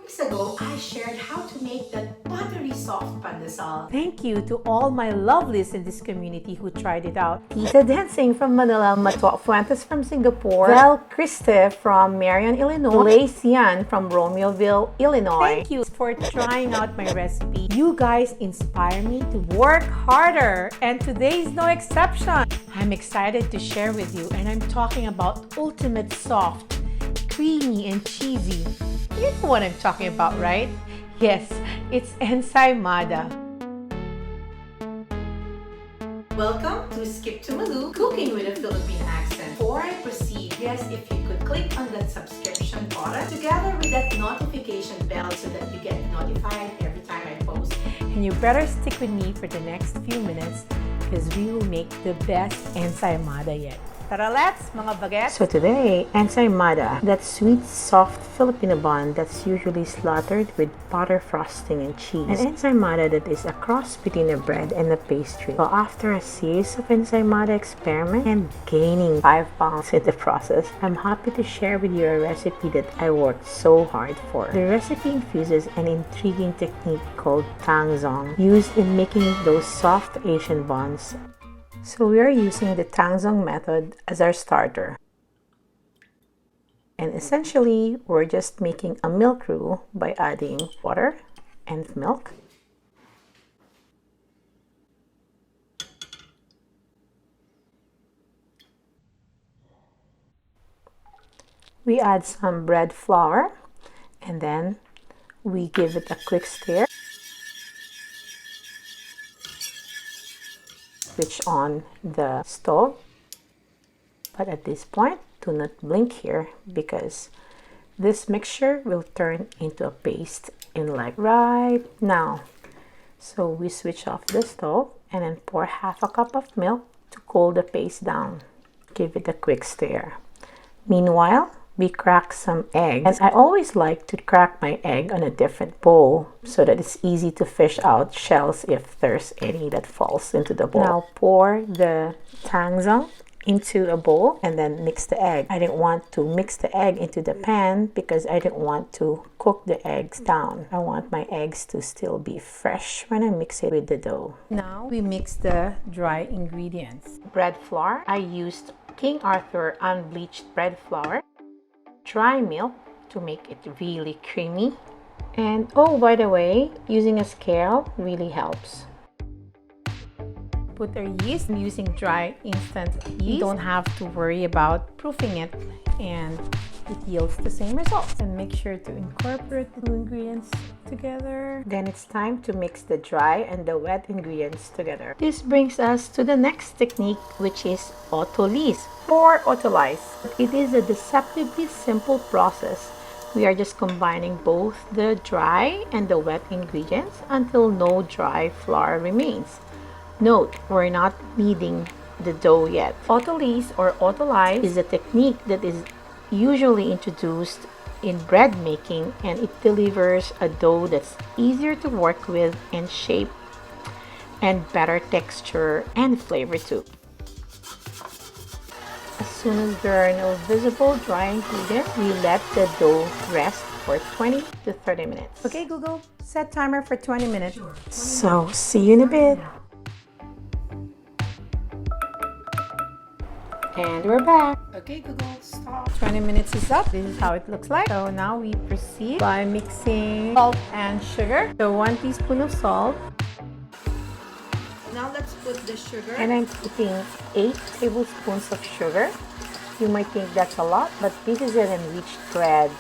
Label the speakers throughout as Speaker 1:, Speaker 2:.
Speaker 1: Weeks ago, I shared how to make that buttery soft pandesal.
Speaker 2: Thank you to all my lovelies in this community who tried it out. Tita Dancing from Manila, Matwa Fuentes from Singapore, Val Christe from Marion, Illinois, Lei Sian from Romeoville, Illinois. Thank you for trying out my recipe. You guys inspire me to work harder, and today is no exception. I'm excited to share with you, and I'm talking about ultimate soft, creamy, and cheesy. You know what I'm talking about, right? Yes, it's ensaymada.
Speaker 1: Welcome to Skip to Malou, Cooking with a Philippine Accent. Before I proceed, yes, if you could click on that subscription button together with that notification bell so that you get notified every time I post.
Speaker 2: And you better stick with me for the next few minutes because we will make the best ensaymada yet. Tara, let's, mga bagets! So today, ensaymada, that sweet, soft Filipino bun that's usually slathered with butter frosting and cheese. An ensaymada that is a cross between a bread and a pastry. So after a series of ensaymada experiments and gaining 5 pounds in the process, I'm happy to share with you a recipe that I worked so hard for. The recipe infuses an intriguing technique called Tangzhong, used in making those soft Asian buns. So we are using the TANGZHONG method as our starter. And essentially, we're just making a milk roux by adding water and milk. We add some bread flour and then we give it a quick stir. Switch on the stove, but at this point do not blink here because this mixture will turn into a paste in like right now. So we switch off the stove and then pour half a cup of milk to cool the paste down. Give it a quick stir. Meanwhile, we crack some eggs, and I always like to crack my egg on a different bowl so that it's easy to fish out shells if there's any that falls into the bowl. Now pour the tangzhong into a bowl and then mix the egg. I didn't want to mix the egg into the pan because I didn't want to cook the eggs down. I want my eggs to still be fresh when I mix it with the dough. Now we mix the dry ingredients. Bread flour. I used King Arthur unbleached bread flour. Dry milk to make it really creamy. And oh, by the way, using a scale really helps. Put our yeast. I'm using dry instant yeast. You don't have to worry about proofing it, and it yields the same results. And make sure to incorporate the two ingredients together. Then it's time to mix the dry and the wet ingredients together. This brings us to the next technique, which is Autolyse or Autolyse. It is a deceptively simple process. We are just combining both the dry and the wet ingredients until no dry flour remains. Note, we're not kneading the dough yet. Autolyse or Autolyse is a technique that is usually introduced in bread making, and it delivers a dough that's easier to work with and shape and better texture and flavor too. As soon as there are no visible dry ingredients, we let the dough rest for 20 to 30 minutes. Okay, Google, set timer for 20 minutes. So, see you in a bit. And we're back.
Speaker 1: Okay, Google, stop.
Speaker 2: 20 minutes is up. This is how it looks like. So now we proceed by mixing salt and sugar. So 1 teaspoon of salt.
Speaker 1: Now let's put the sugar.
Speaker 2: And I'm putting 8 tablespoons of sugar. You might think that's a lot, but this is an enriched bread.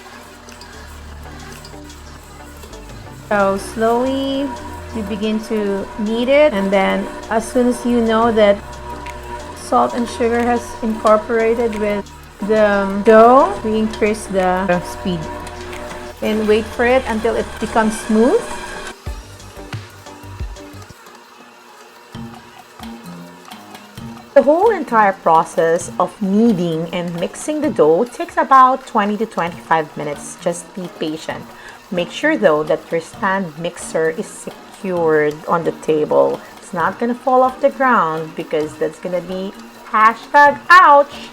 Speaker 2: So slowly you begin to knead it, and then as soon as you know that salt and sugar has incorporated with the dough, we increase the speed and wait for it until it becomes smooth. The whole entire process of kneading and mixing the dough takes about 20 to 25 minutes. Just be patient. Make sure though that your stand mixer is secured on the table. It's not gonna fall off the ground because that's gonna be #ouch.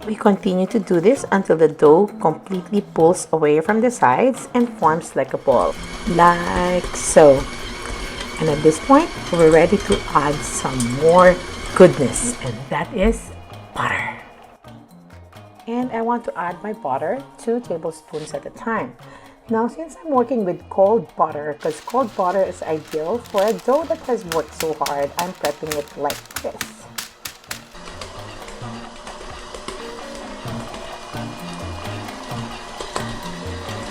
Speaker 2: We continue to do this until the dough completely pulls away from the sides and forms like a ball, like so. And at this point, we're ready to add some more goodness, and that is butter. And I want to add my butter 2 tablespoons at a time. Now, since I'm working with cold butter, because cold butter is ideal for a dough that has worked so hard, I'm prepping it like this.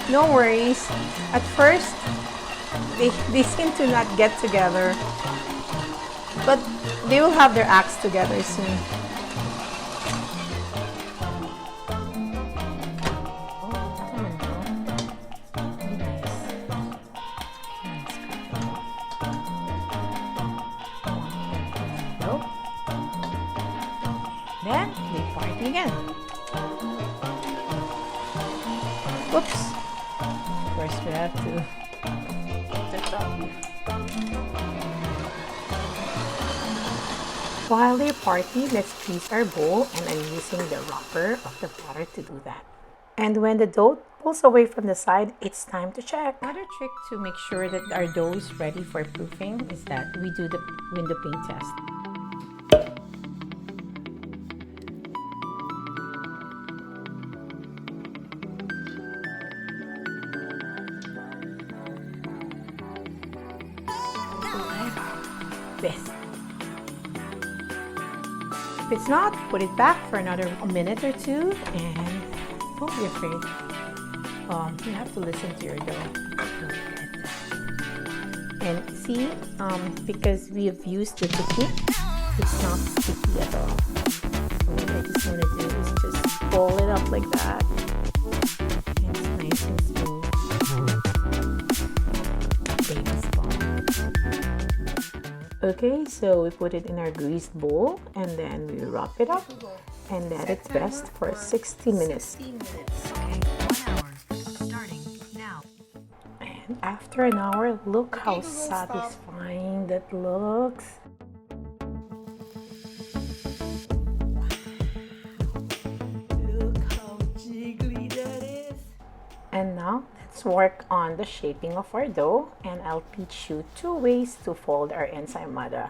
Speaker 2: No worries. At first, they seem to not get together, but they will have their acts together soon. Then they party again. Oops. First we have to put it up. While they party, let's grease our bowl, and I'm using the wrapper of the butter to do that. And when the dough pulls away from the side, it's time to check. Another trick to make sure that our dough is ready for proofing is that we do the window pane test. This. If it's not, put it back for another minute or two, and don't be afraid. You have to listen to your dough. And see, because we have used the technique, it's not sticky at all. So what I just want to do is just roll it up like that. And it's nice and smooth. Baby spot. Okay, so we put it in our greased bowl, and then we wrap it up and let it rest for 60 minutes.
Speaker 1: Okay, 1 hour. Starting now.
Speaker 2: And after an hour, look how satisfying that looks. Look how jiggly that is. And now, let's work on the shaping of our dough, and I'll teach you 2 ways to fold our ensaymada.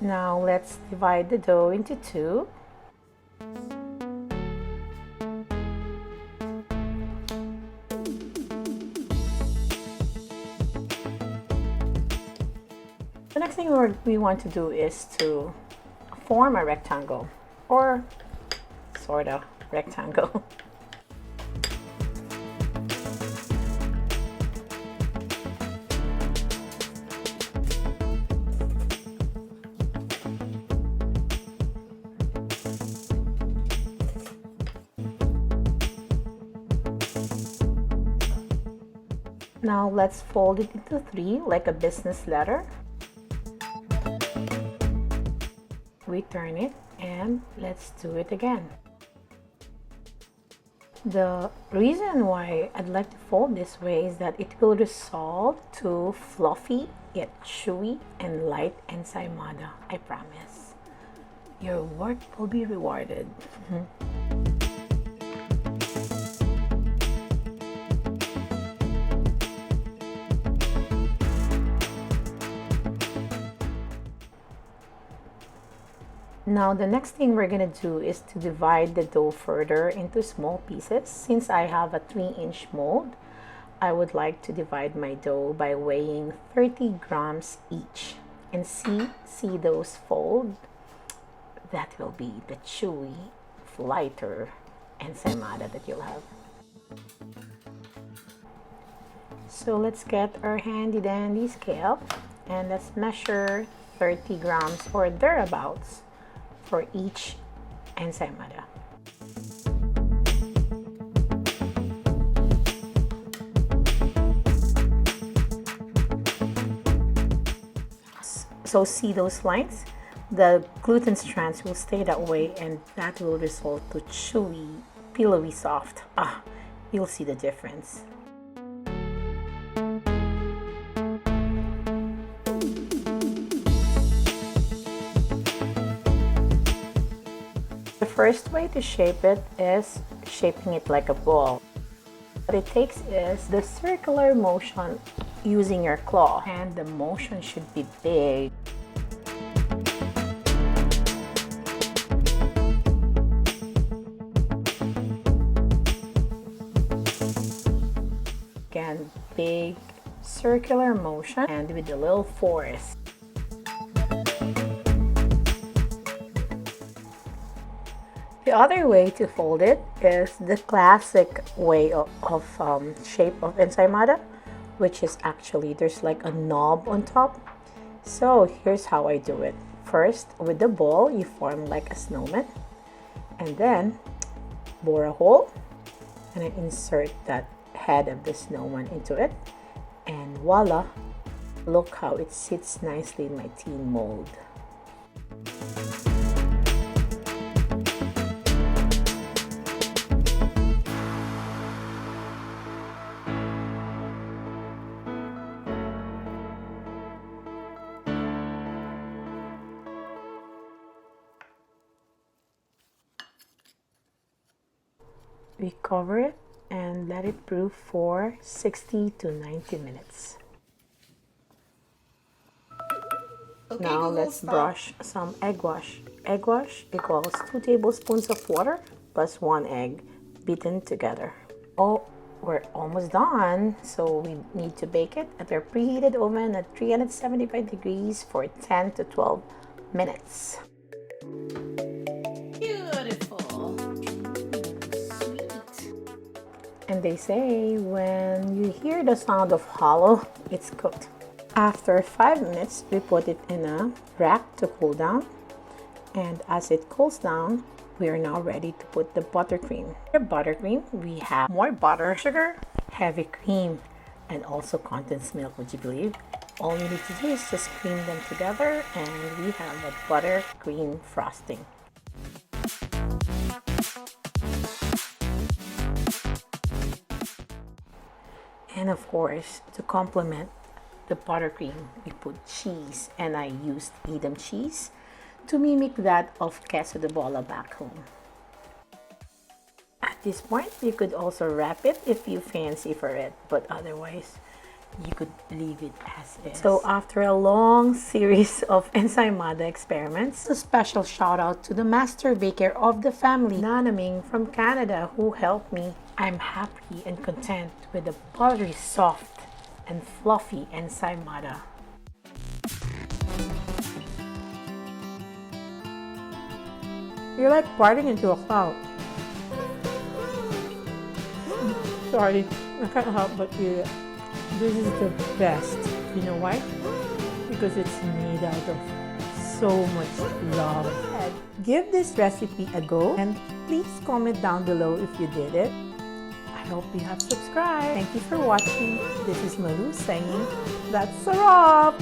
Speaker 2: Now let's divide the dough into 2. The next thing we want to do is to form a rectangle, or sort of rectangle. Now let's fold it into 3 like a business letter. We turn it, and let's do it again. The reason why I'd like to fold this way is that it will result to fluffy yet chewy and light ensaymada. I promise. Your work will be rewarded. Now the next thing we're gonna do is to divide the dough further into small pieces. Since I have a 3-inch mold, I would like to divide my dough by weighing 30 grams each. And see those fold? That will be the chewy, lighter ensaymada that you'll have. So let's get our handy dandy scale, and let's measure 30 grams or thereabouts for each ensaymada. So see those lines? The gluten strands will stay that way, and that will result to chewy, pillowy soft. You'll see the difference. The first way to shape it is shaping it like a ball. What it takes is the circular motion using your claw, and the motion should be big. Again, big circular motion and with a little force. The other way to fold it is the classic way of shape of ensaymada, which is actually there's like a knob on top. So here's how I do it. First, with the ball, you form like a snowman, and then bore a hole, and I insert that head of the snowman into it, and voila, look how it sits nicely in my tin mold. We cover it and let it brew for 60 to 90 minutes.
Speaker 1: Okay,
Speaker 2: Now
Speaker 1: Google,
Speaker 2: let's
Speaker 1: stop.
Speaker 2: brush some egg wash. Egg wash equals 2 tablespoons of water plus 1 egg beaten together. Oh, we're almost done. So we need to bake it at our preheated oven at 375 degrees for 10 to 12 minutes.
Speaker 1: Beautiful. Sweet.
Speaker 2: And they say when you hear the sound of hollow, it's cooked. After 5 minutes, we put it in a rack to cool down. And as it cools down, we are now ready to put the buttercream. For buttercream, we have more butter, sugar, heavy cream, and also condensed milk, would you believe? All you need to do is just cream them together and we have a buttercream frosting. And of course, to complement the buttercream, we put cheese, and I used Edam cheese to mimic that of queso de bola back home. At this point, you could also wrap it if you fancy for it, but otherwise, you could leave it as is. So after a long series of ensaymada experiments, a special shout out to the master baker of the family, MIng from Canada, who helped me. I'm happy and content with the buttery, soft, and fluffy ensaymada. You're like biting into a cloud. Sorry, I can't help but feel it. This is the best. You know why? Because it's made out of so much love. Give this recipe a go and please comment down below if you did it. I hope you have subscribed. Thank you for watching. This is Malou saying, that's a wrap!